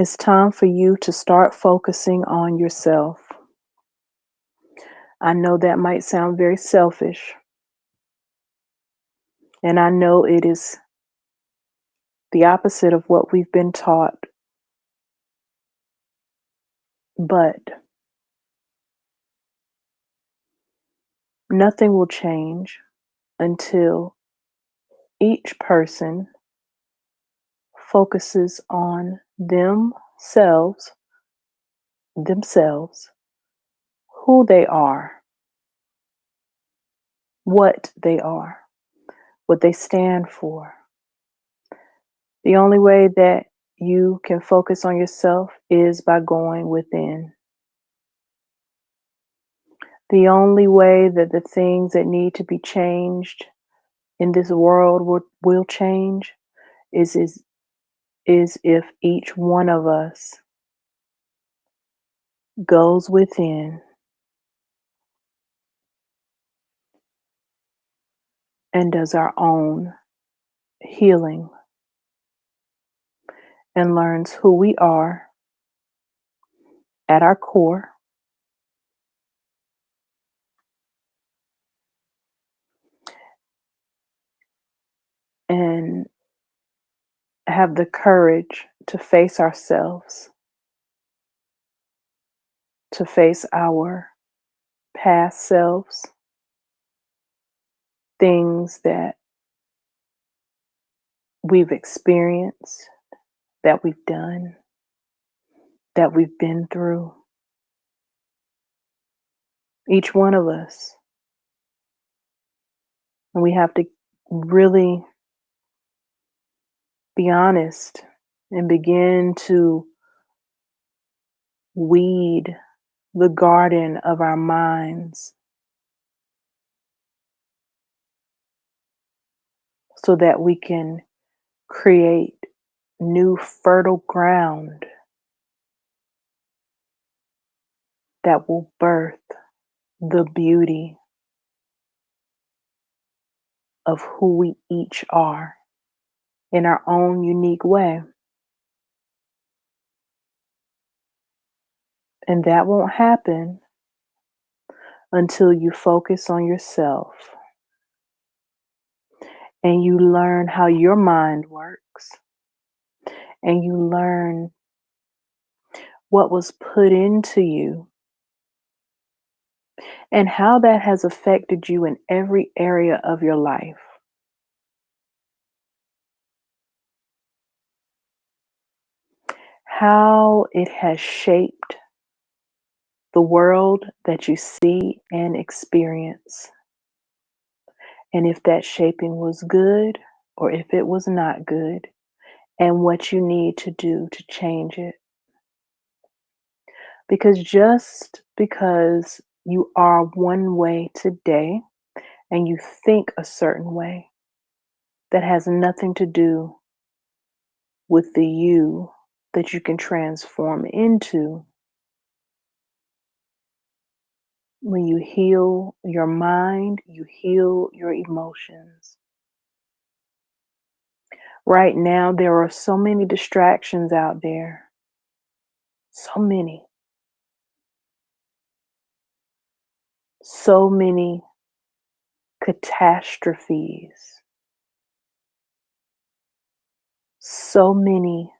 It's time for you to start focusing on yourself. I know that might sound very selfish, and I know it is the opposite of what we've been taught, but nothing will change until each person focuses on themselves, who they are, what what they stand for. The only way that you can focus on yourself is by going within. The only way that the things that need to be changed in this world will change is is if each one of us goes within and does our own healing and learns who we are at our core and have the courage to face ourselves, to face our past selves, things that we've experienced, that we've done, that we've been through. Each one of us. And we have to really be honest and begin to weed the garden of our minds so that we can create new fertile ground that will birth the beauty of who we each are in our own unique way. And that won't happen until you focus on yourself and you learn how your mind works and you learn what was put into you and how that has affected you in every area of your life. How it has shaped the world that you see and experience. And if that shaping was good or if it was not good, and what you need to do to change it. Because just because you are one way today and you think a certain way, that has nothing to do with the you that you can transform into when you heal your mind, you heal your emotions. Right now, there are so many distractions out there, so many catastrophes, so many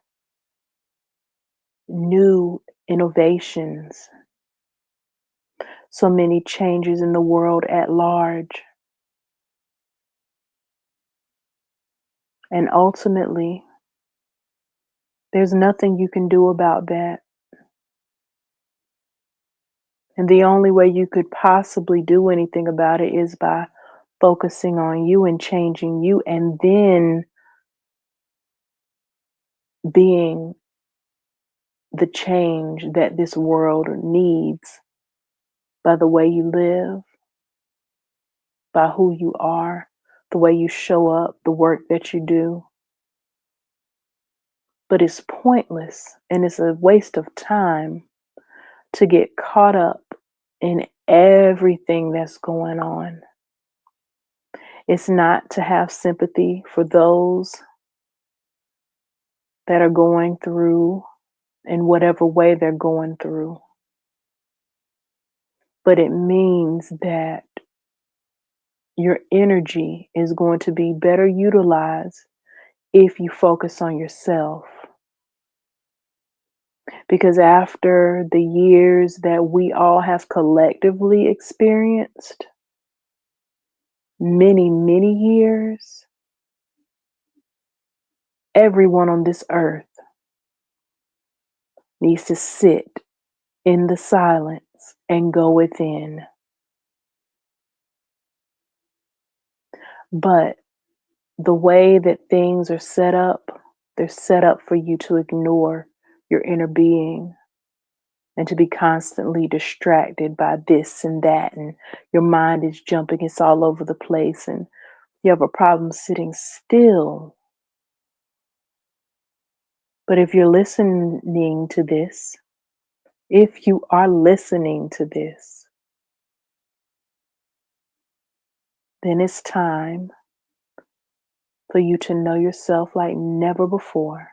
new innovations, so many changes in the world at large. And ultimately, there's nothing you can do about that. And the only way you could possibly do anything about it is by focusing on you and changing you, and then being the change that this world needs by the way you live, by who you are, the way you show up, the work that you do. But it's pointless and it's a waste of time to get caught up in everything that's going on. It's not to have sympathy for those that are going through in whatever way they're going through. But it means that your energy is going to be better utilized if you focus on yourself. Because after the years that we all have collectively experienced, many, many years, everyone on this earth needs to sit in the silence and go within. But the way that things are set up, they're set up for you to ignore your inner being and to be constantly distracted by this and that. And your mind is jumping, it's all over the place. And you have a problem sitting still. But if you're listening to this, if you are listening to this, then it's time for you to know yourself like never before,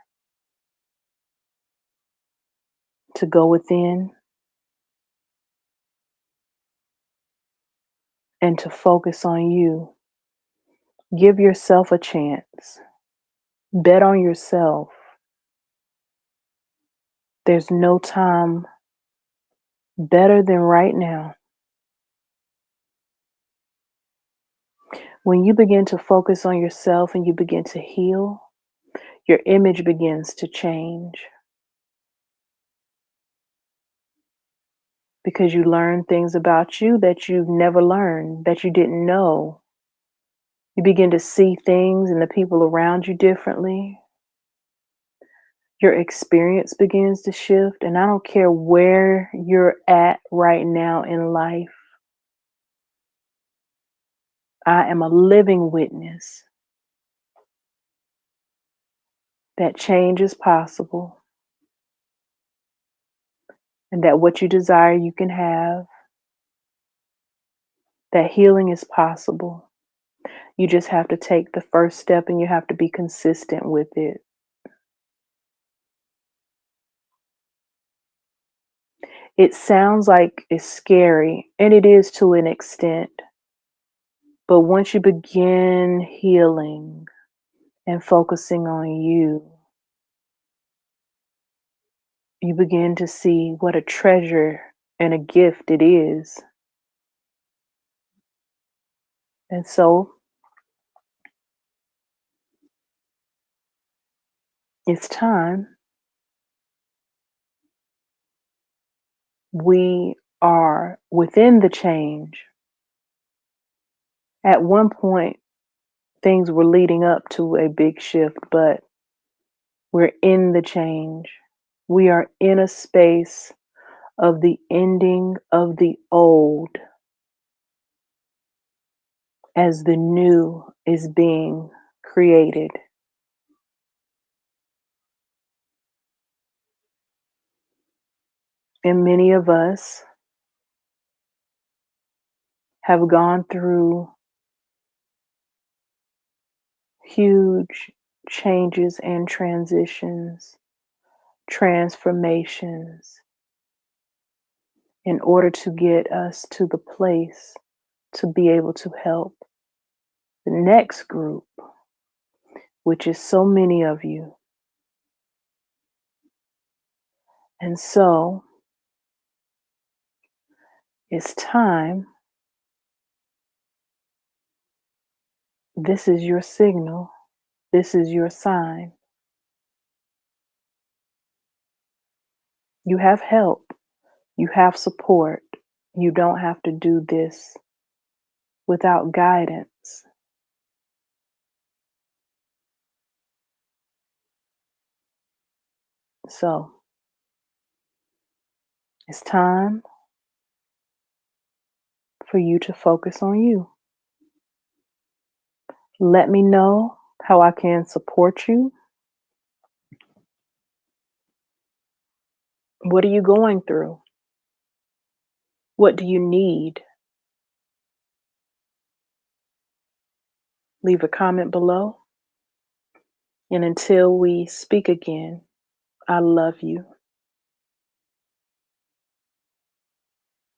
to go within and to focus on you. Give yourself a chance. Bet on yourself. There's no time better than right now. When you begin to focus on yourself and you begin to heal, your image begins to change because you learn things about you that you've never learned, that you didn't know. You begin to see things and the people around you differently. Your experience begins to shift, and I don't care where you're at right now in life. I am a living witness that change is possible and that what you desire you can have, that healing is possible. You just have to take the first step and you have to be consistent with it. It sounds like it's scary, and it is to an extent. But once you begin healing and focusing on you, you begin to see what a treasure and a gift it is. And so it's time. We are within the change. At one point, things were leading up to a big shift, but we're in the change. We are in a space of the ending of the old as the new is being created. And many of us have gone through huge changes and transitions, transformations, in order to get us to the place to be able to help the next group, which is so many of you. And so it's time. This is your signal. This is your sign. You have help. You have support. You don't have to do this without guidance. So it's time for you to focus on you. Let me know how I can support you. What are you going through? What do you need? Leave a comment below. And until we speak again, I love you.